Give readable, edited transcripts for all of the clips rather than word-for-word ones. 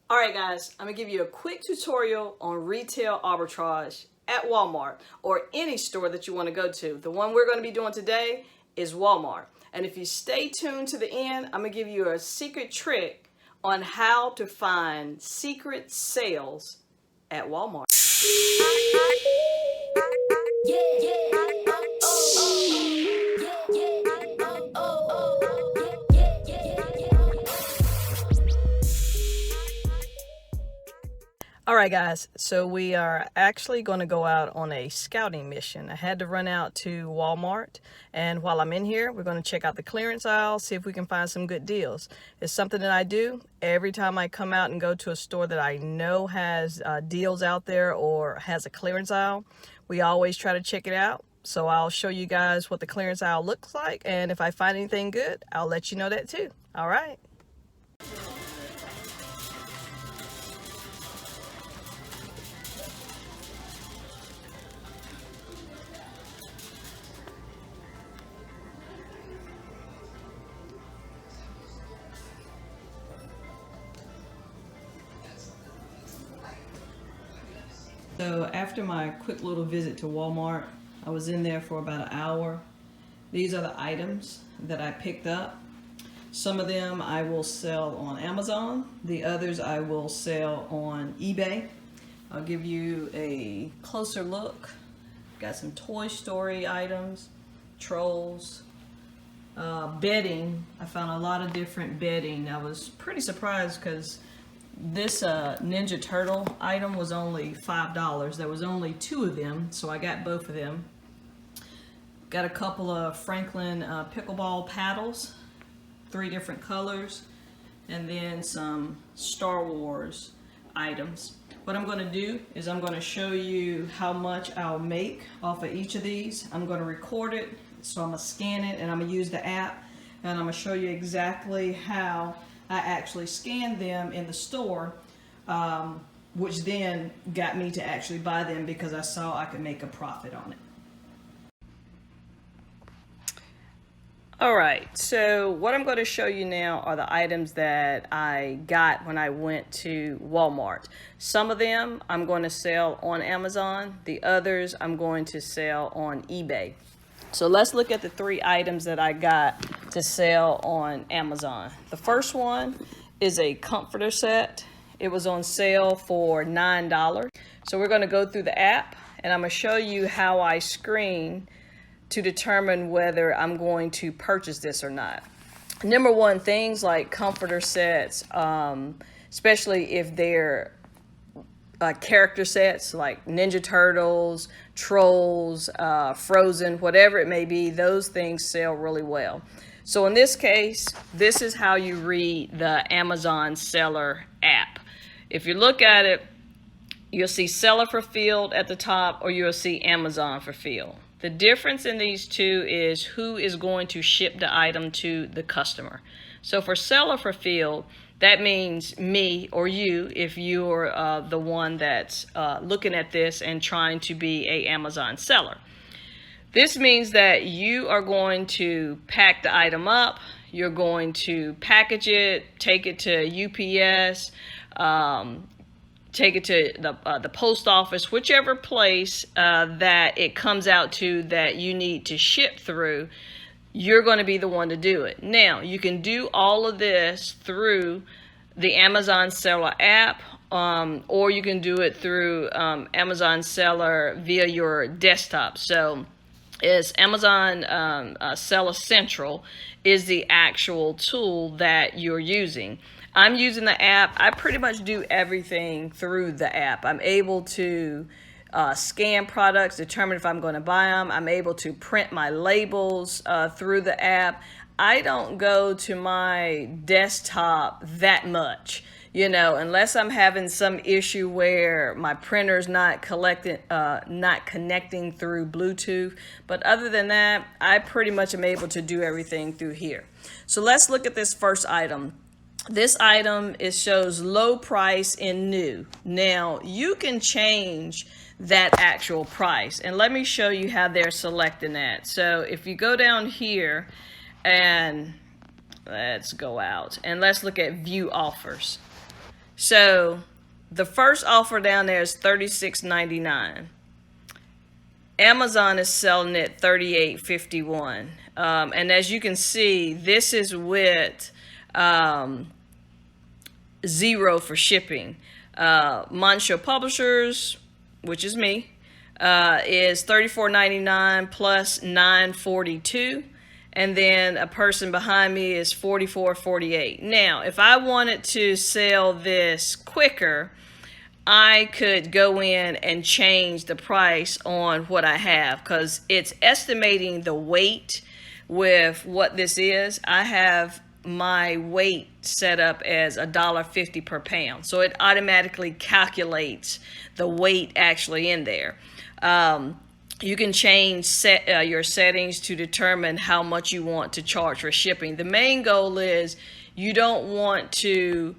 All right, guys, I'm gonna give you a quick tutorial on retail arbitrage at Walmart or any store that you want to go to. The one we're going to be doing today is Walmart. And if you stay tuned to the end, I'm gonna give you a secret trick on how to find secret sales at Walmart. All right, guys, so we are actually going to go out on a scouting mission. I had to run out to Walmart, and while I'm in here, we're going to check out the clearance aisle, see if we can find some good deals. It's something that I do every time I come out and go to a store that I know has deals out there or has a clearance aisle. We always try to check it out. So I'll show you guys what the clearance aisle looks like, and if I find anything good, I'll let you know that too. All right. So after my quick little visit to Walmart, I was in there for about an hour. These are the items that I picked up. Some of them I will sell on Amazon. The others I will sell on eBay. I'll give you a closer look. Got some Toy Story items, Trolls, bedding. I found a lot of different bedding. I was pretty surprised because this Ninja Turtle item was only $5. There was only 2 of them, so I got both of them. Got a couple of Franklin pickleball paddles, 3 different colors, and then some Star Wars items. What I'm going to do is I'm going to show you how much I'll make off of each of these. I'm going to record it, so I'm going to scan it, and I'm going to use the app, and I'm going to show you exactly how I actually scanned them in the store, which then got me to actually buy them because I saw I could make a profit on it. Alright, so what I'm going to show you now are the items that I got when I went to Walmart. Some of them I'm going to sell on Amazon, the others I'm going to sell on eBay. So let's look at the 3 items that I got to sell on Amazon. The first one is a comforter set. It was on sale for $9. So we're going to go through the app, and I'm going to show you how I screen to determine whether I'm going to purchase this or not. Number one, things like comforter sets, especially if they're character sets like Ninja Turtles, Trolls, Frozen, whatever it may be, those things sell really well. So in this case, this is how you read the Amazon seller app. If you look at it, you'll see seller fulfilled at the top, or you'll see Amazon fulfilled. The difference in these two is who is going to ship the item to the customer. So for seller fulfilled, that means me or you if you're the one that's looking at this and trying to be an Amazon seller. This means that you are going to pack the item up, you're going to package it, take it to UPS, take it to the post office, whichever place that it comes out to that you need to ship through. You're going to be the one to do it. Now, you can do all of this through the Amazon Seller app, or you can do it through Amazon Seller via your desktop. So it's Amazon Seller Central is the actual tool that you're using. I'm using the app. I pretty much do everything through the app. I'm able to scan products, determine if I'm going to buy them. I'm able to print my labels through the app. I don't go to my desktop that much, you know, unless I'm having some issue where my printer's not connecting through Bluetooth. But other than that, I pretty much am able to do everything through here. So let's look at this first item. This item shows low price in new. Now you can change that actual price, and let me show you how they're selecting that. So if you go down here and let's go out and let's look at view offers. So the first offer down there is $36.99. Amazon is selling it $38.51. And as you can see, this is with zero for shipping. Moncho Publishers, which is me, is $34.99 plus $9.42. And then a person behind me is $44.48. Now, if I wanted to sell this quicker, I could go in and change the price on what I have, because it's estimating the weight with what this is. I have my weight set up as $1.50 per pound, so it automatically calculates the weight actually in there. You can change your settings to determine how much you want to charge for shipping. The main goal is you don't want to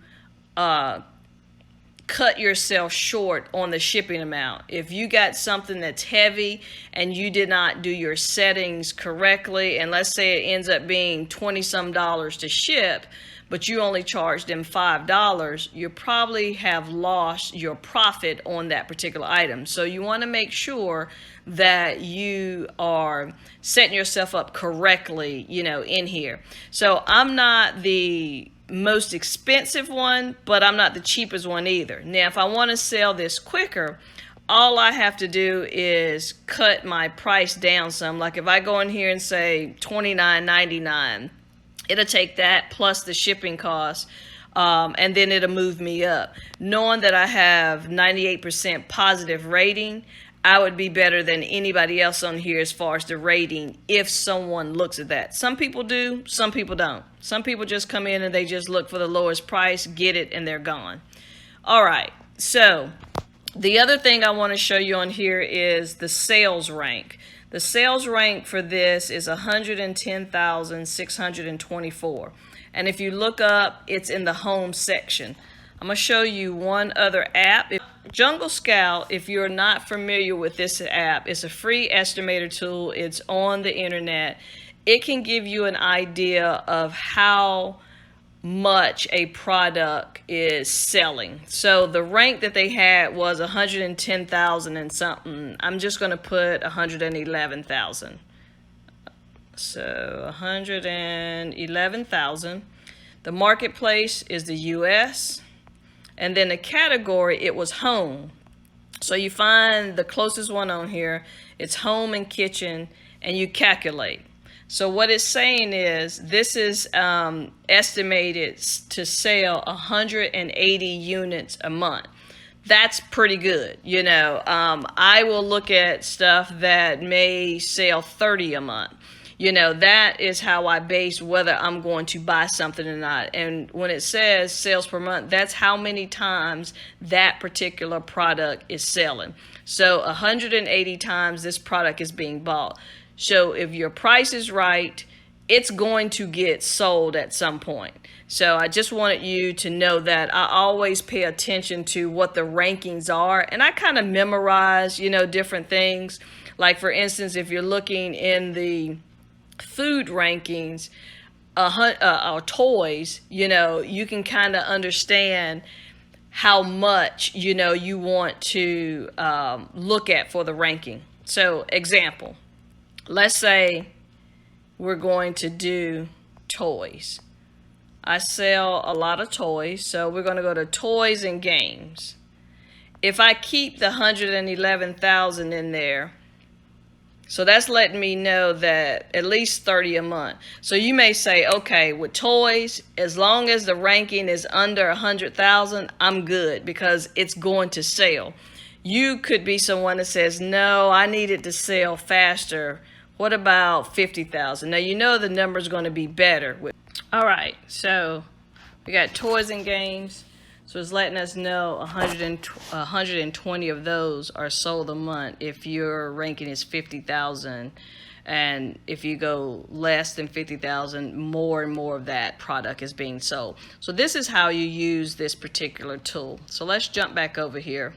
cut yourself short on the shipping amount. If you got something that's heavy and you did not do your settings correctly, and let's say it ends up being $20-some to ship, but you only charged them $5, you probably have lost your profit on that particular item. So you want to make sure that you are setting yourself up correctly, in here. So I'm not the most expensive one, but I'm not the cheapest one either. Now, if I want to sell this quicker, all I have to do is cut my price down some. Like if I go in here and say $29.99, it'll take that plus the shipping cost, and then it'll move me up. Knowing that I have 98% positive rating, I would be better than anybody else on here as far as the rating if someone looks at that. Some people do, some people don't. Some people just come in and they just look for the lowest price, get it, and they're gone. All right, so the other thing I want to show you on here is the sales rank. The sales rank for this is 110,624. And if you look up, it's in the home section. I'm going to show you one other app. Jungle Scout, if you're not familiar with this app, it's a free estimator tool. It's on the internet. It can give you an idea of how much a product is selling. So the rank that they had was 110,000 and something. I'm just going to put 111,000. So 111,000. The marketplace is the US. And then the category, it was home. So you find the closest one on here, it's home and kitchen, and you calculate. So what it's saying is this is estimated to sell 180 units a month. That's pretty good. I will look at stuff that may sell 30 a month. That is how I base whether I'm going to buy something or not. And when it says sales per month, that's how many times that particular product is selling. So 180 times this product is being bought. So if your price is right, it's going to get sold at some point. So I just wanted you to know that I always pay attention to what the rankings are. And I kind of memorize, different things. Like, for instance, if you're looking in the food rankings, or toys, you can kind of understand how much, you want to look at for the ranking. So, example, let's say we're going to do toys. I sell a lot of toys, so we're going to go to toys and games. If I keep the 111,000 in there, so that's letting me know that at least 30 a month. So you may say, okay, with toys, as long as the ranking is under 100,000, I'm good because it's going to sell. You could be someone that says, no, I need it to sell faster. What about 50,000? Now, the number is going to be better. All right, so we got toys and games. So it's letting us know 120 of those are sold a month if your ranking is 50,000. And if you go less than 50,000, more and more of that product is being sold. So this is how you use this particular tool. So let's jump back over here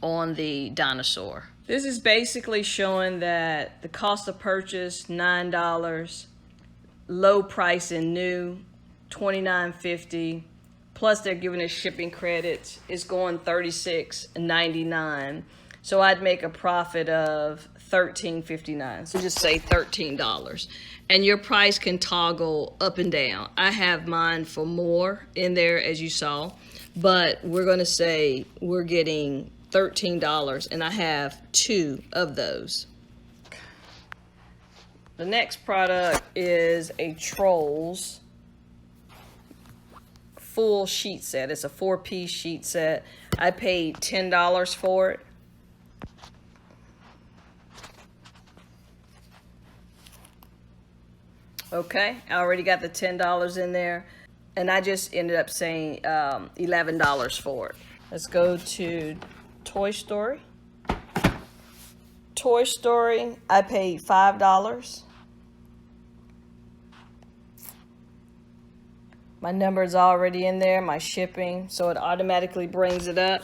on the dinosaur. This is basically showing that the cost of purchase, $9, low price and new, $29.50. plus they're giving us shipping credits. It's going $36.99. So I'd make a profit of $13.59. So just say $13. And your price can toggle up and down. I have mine for more in there, as you saw, but we're going to say we're getting $13, and I have 2 of those. The next product is a Trolls full sheet set. It's a 4-piece sheet set. I paid $10 for it. Okay, I already got the $10 in there, and I just ended up saying $11 for it. Let's go to Toy Story. Toy Story, I paid $5. My number is already in there, my shipping, so it automatically brings it up.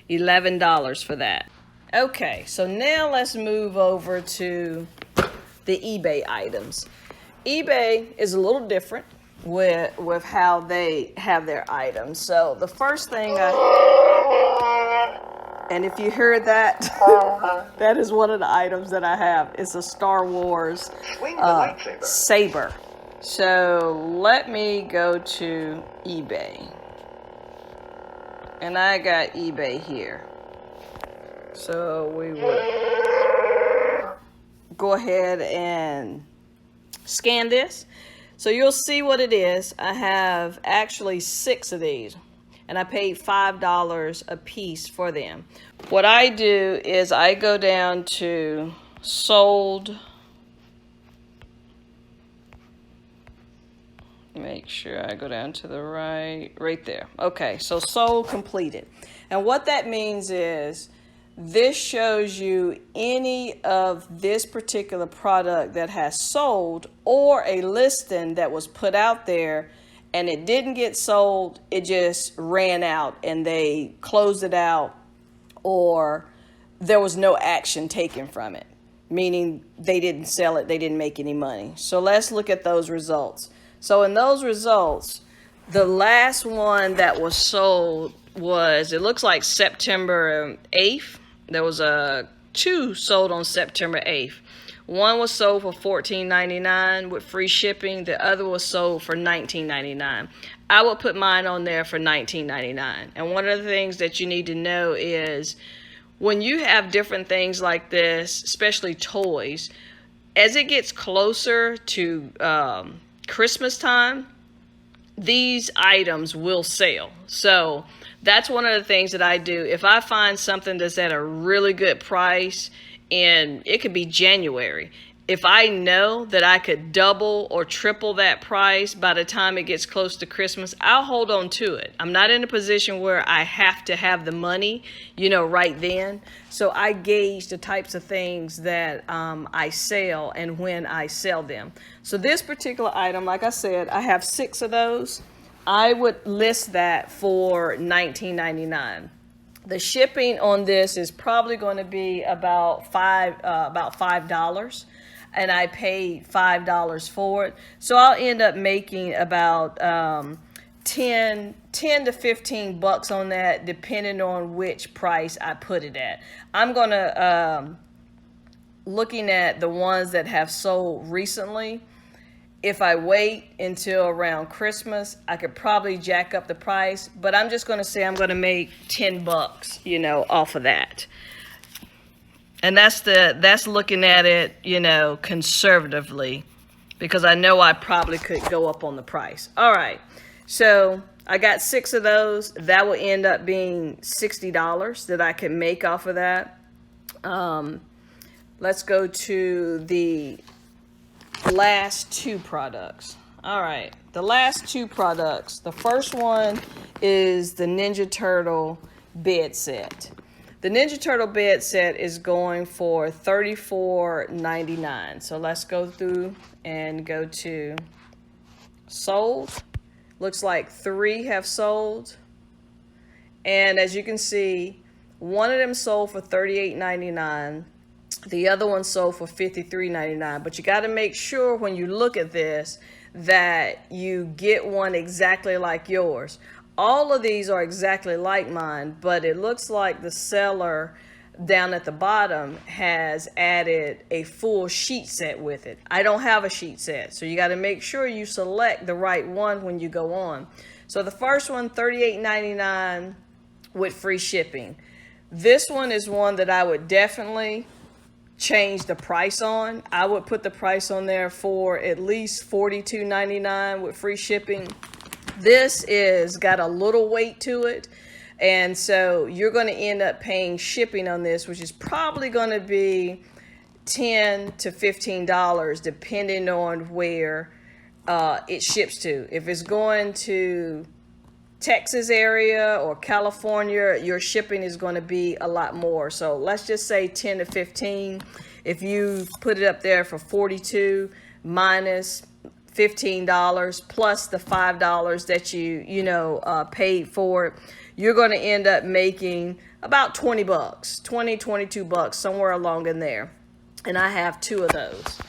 $11 for that. Okay, so now let's move over to the eBay items. eBay is a little different with how they have their items. So the first thing and if you heard that, that is one of the items that I have. It's a Star Wars saber. So let me go to eBay. And I got eBay here. So we would go ahead and scan this. So you'll see what it is. I have actually 6 of these, and I paid $5 a piece for them. What I do is I go down to sold. Make sure I go down to the right there. Okay, so sold completed. And what that means is this shows you any of this particular product that has sold, or a listing that was put out there and it didn't get sold, it just ran out and they closed it out, or there was no action taken from it, meaning they didn't sell it, they didn't make any money. So let's look at those results. So in those results, the last one that was sold was, it looks like September 8th. There was 2 sold on September 8th. One was sold for $14.99 with free shipping. The other was sold for $19.99. I would put mine on there for $19.99. And one of the things that you need to know is when you have different things like this, especially toys, as it gets closer to Christmas time, these items will sell. So that's one of the things that I do. If I find something that's at a really good price, and it could be January, if I know that I could double or triple that price by the time it gets close to Christmas, I'll hold on to it. I'm not in a position where I have to have the money, right then. So I gauge the types of things that I sell and when I sell them. So this particular item, like I said, I have 6 of those. I would list that for $19.99. The shipping on this is probably going to be about $5, and I paid $5 for it. So I'll end up making about 10 to 15 bucks on that, depending on which price I put it at. I'm gonna looking at the ones that have sold recently. If I wait until around Christmas, I could probably jack up the price, but I'm just going to say I'm going to make 10 bucks, off of that. And that's looking at it, conservatively, because I know I probably could go up on the price. All right. So I got 6 of those. That will end up being $60 that I can make off of that. Let's go to the last 2 products. All right, the last 2 products. The first one is the Ninja Turtle bed set. The Ninja Turtle bed set is going for $34.99. So let's go through and go to sold. Looks like 3 have sold. And as you can see, one of them sold for $38.99. The other one sold for $53.99. But you got to make sure when you look at this that you get one exactly like yours. all of these are exactly like mine, but it looks like the seller down at the bottom has added a full sheet set with it. I don't have a sheet set, so you got to make sure you select the right one when you go on. So the first one, $38.99 with free shipping. This one is one that I would definitely change the price on. I would put the price on there for at least $42.99 with free shipping. This is got a little weight to it, and so you're going to end up paying shipping on this, which is probably going to be $10 to $15 depending on where it ships to. If it's going to Texas area or California, your shipping is going to be a lot more. So let's just say 10 to 15. If you put it up there for 42 minus $15 plus the $5 that you paid for it, you're going to end up making about 20 bucks, 22 bucks, somewhere along in there. And I have 2 of those.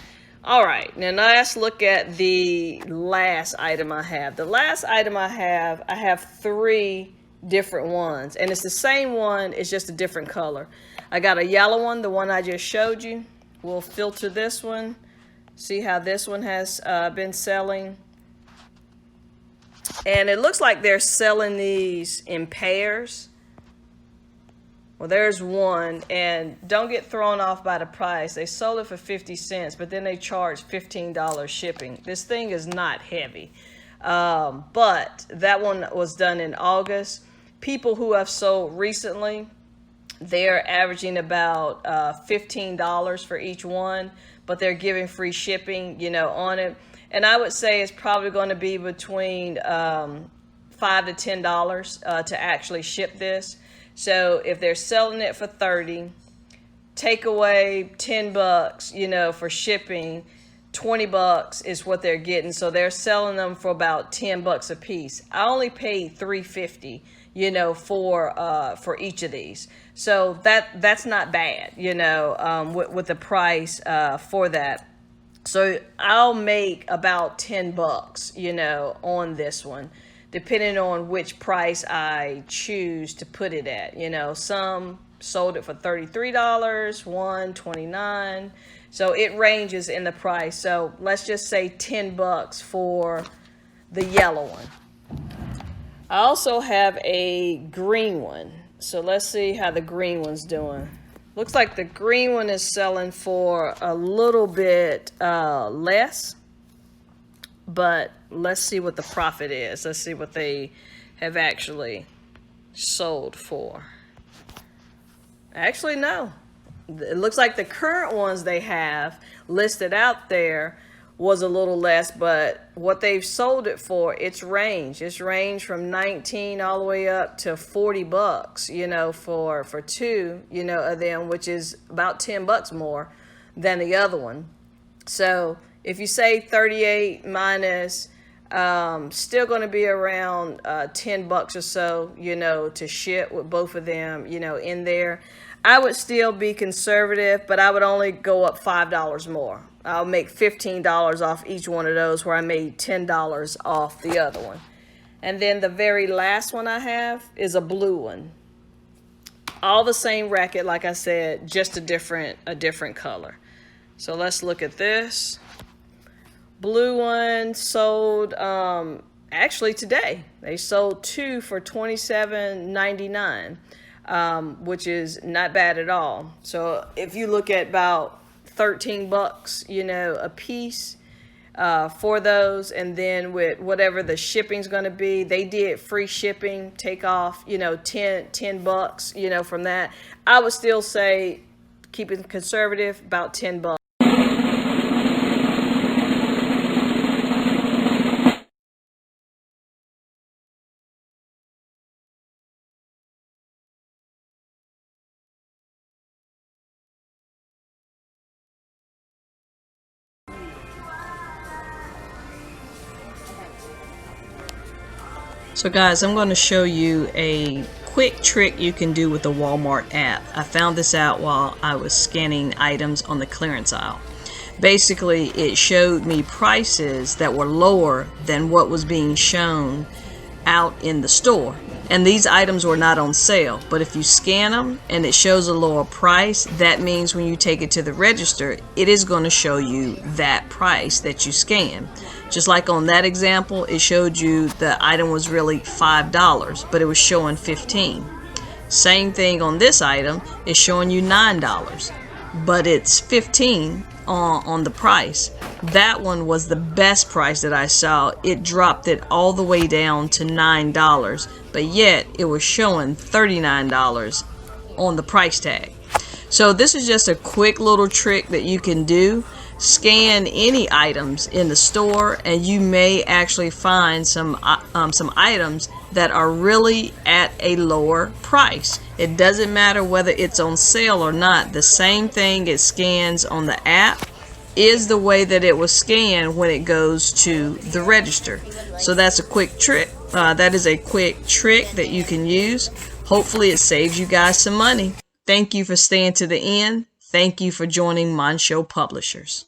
All right, now let's look at the last item I have. The last item I have 3 different ones, and it's the same one, it's just a different color. I got a yellow one, the one I just showed you. We'll filter this one. See how this one has been selling. And it looks like they're selling these in pairs. Well, there's one, and don't get thrown off by the price. They sold it for 50 cents, but then they charged $15 shipping. This thing is not heavy. But that one was done in August. People who have sold recently, they're averaging about $15 for each one, but they're giving free shipping, on it. And I would say it's probably going to be between $5 to $10 to actually ship this. So if they're selling it for 30, take away 10 bucks, for shipping, 20 bucks is what they're getting. So they're selling them for about 10 bucks a piece. I only paid $3.50, for each of these. So that's not bad, with the price for that. So I'll make about 10 bucks, on this one, depending on which price I choose to put it at. Some sold it for $33, one $29. So it ranges in the price. So let's just say 10 bucks for the yellow one. I also have a green one. So let's see how the green one's doing. Looks like the green one is selling for a little bit less, but let's see what the profit is. Let's see what they have actually sold for. Actually, no. It looks like the current ones they have listed out there was a little less, but what they've sold it for, it's ranged from 19 all the way up to 40 bucks, for 2, of them, which is about 10 bucks more than the other one. So if you say 38 minus, still going to be around 10 bucks or so, to ship with both of them, in there. I would still be conservative, but I would only go up $5 more. I'll make $15 off each one of those, where I made $10 off the other one. And then the very last one I have is a blue one. All the same racket, like I said, just a different color. So let's look at this. Blue one sold actually today. They sold 2 for $27.99, which is not bad at all. So if you look at about 13 bucks, a piece for those, and then with whatever the shipping's going to be, they did free shipping, take off, 10 bucks, from that. I would still say, keep it conservative, about 10 bucks. So guys, I'm going to show you a quick trick you can do with the Walmart app. I found this out while I was scanning items on the clearance aisle. Basically, it showed me prices that were lower than what was being shown out in the store. And these items were not on sale, but if you scan them and it shows a lower price, that means when you take it to the register, it is going to show you that price that you scanned. Just like on that example, it showed you the item was really $5, but it was showing $15. Same thing on this item, it's showing you $9, but it's $15 on the price. That one was the best price that I saw. It dropped it all the way down to $9, but yet it was showing $39 on the price tag. So this is just a quick little trick that you can do. Scan any items in the store and you may actually find some items that are really at a lower price. It doesn't matter whether it's on sale or not. The same thing it scans on the app is the way that it was scanned when it goes to the register. So that's a quick trick. That is a quick trick that you can use. Hopefully it saves you guys some money. Thank you for staying to the end. Thank you for joining Mon Show Publishers.